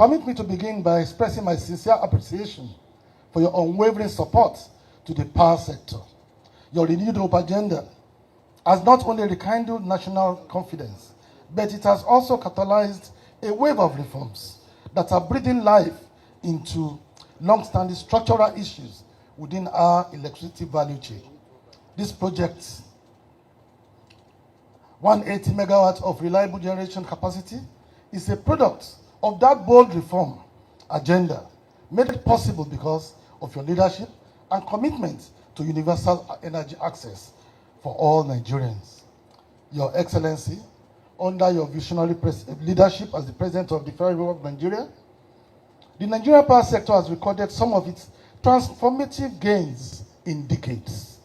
Permit me to begin by expressing my sincere appreciation for your unwavering support to the power sector. Your renewed hope agenda has not only rekindled national confidence, but it has also catalyzed a wave of reforms that are breathing life into long-standing structural issues within our electricity value chain. This project, 180 megawatts of reliable generation capacity, is a product of that bold reform agenda made possible because of your leadership and commitment to universal energy access for all Nigerians. Your Excellency, under your visionary leadership as the President of the Federal Republic of Nigeria, the Nigerian power sector has recorded some of its transformative gains in decades.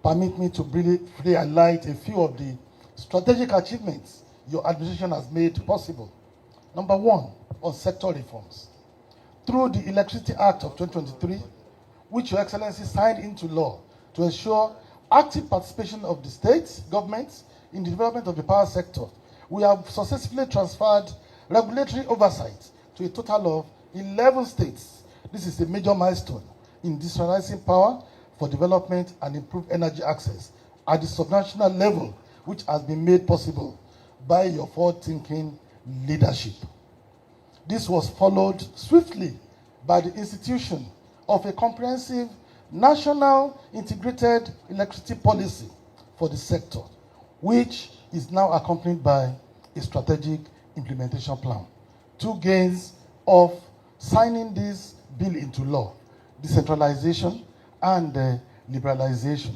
Permit me to briefly highlight a few of the strategic achievements your administration has made possible. Number one, on sector reforms. Through the Electricity Act of 2023, which Your Excellency signed into law to ensure active participation of the state governments in the development of the power sector, we have successfully transferred regulatory oversight to a total of 11 states. This is a major milestone in decentralizing power for development and improved energy access at the subnational level, which has been made possible by your forward-thinking leadership. This was followed swiftly by the institution of a comprehensive national integrated electricity policy for the sector, which is now accompanied by a strategic implementation plan. Two gains of signing this bill into law: decentralization and liberalization.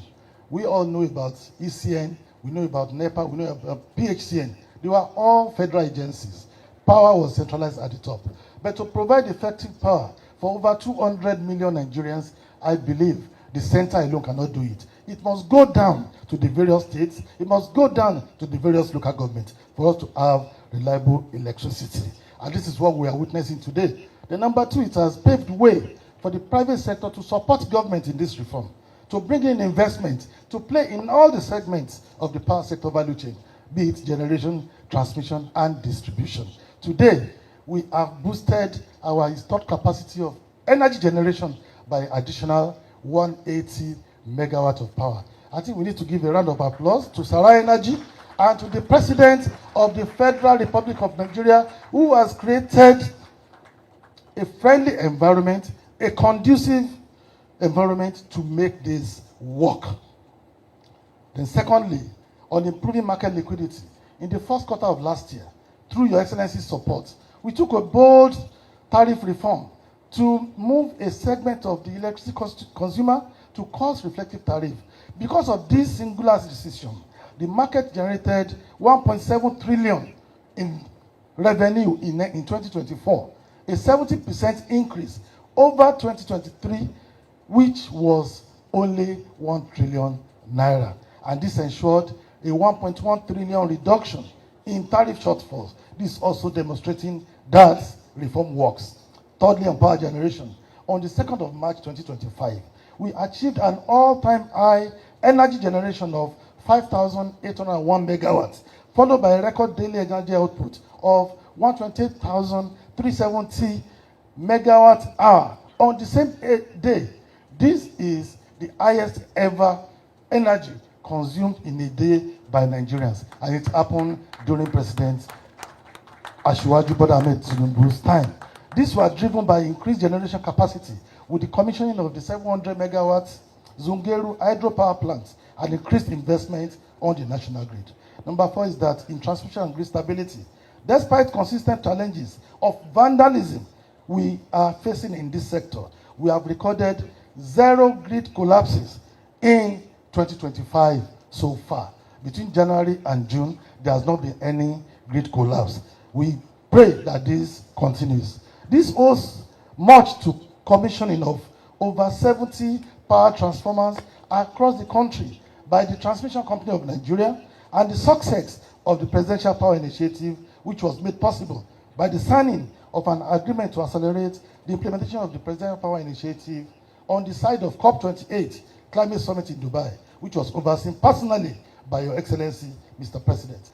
We all know about ECN, we know about NEPA, we know about PHCN. They were all federal agencies. Power was centralized at the top. But to provide effective power for over 200 million Nigerians, I believe the center alone cannot do it. It must go down to the various states. It must go down to the various local governments for us to have reliable electricity. And this is what we are witnessing today. The number two, it has paved way for the private sector to support government in this reform, to bring in investment, to play in all the segments of the power sector value chain, be it generation, transmission, and distribution. Today, we have boosted our installed capacity of energy generation by additional 180 megawatts of power. I think we need to give a round of applause to Sarai Energy and to the President of the Federal Republic of Nigeria, who has created a friendly environment, a conducive environment to make this work. Then secondly, on improving market liquidity, in the first quarter of last year, through Your Excellency's support, we took a bold tariff reform to move a segment of the electricity consumer to cost-reflective tariff. Because of this singular decision, the market generated 1.7 trillion in revenue in 2024, a 70% increase over 2023, which was only 1 trillion naira. And this ensured a 1.1 trillion reduction in tariff shortfalls. This is also demonstrating that reform works. Thirdly, on power generation, on the 2nd of March 2025, we achieved an all-time high energy generation of 5,801 megawatts, followed by a record daily energy output of 128,370 megawatt hour on the same day. This is the highest ever energy consumed in a day by Nigerians, and it happened during President Asiwaju Bola Ahmed Tinubu's time. These were driven by increased generation capacity with the commissioning of the 700 megawatts Zungeru hydropower plants and increased investment on the national grid. Number four is that in transmission and grid stability, despite consistent challenges of vandalism we are facing in this sector, we have recorded 0 grid collapses in 2025 so far. Between January and June, there has not been any grid collapse. We pray that this continues. This owes much to commissioning of over 70 power transformers across the country by the Transmission Company of Nigeria and the success of the Presidential Power Initiative, which was made possible by the signing of an agreement to accelerate the implementation of the Presidential Power Initiative on the side of COP28 Climate Summit in Dubai, which was overseen personally by Your Excellency, Mr. President.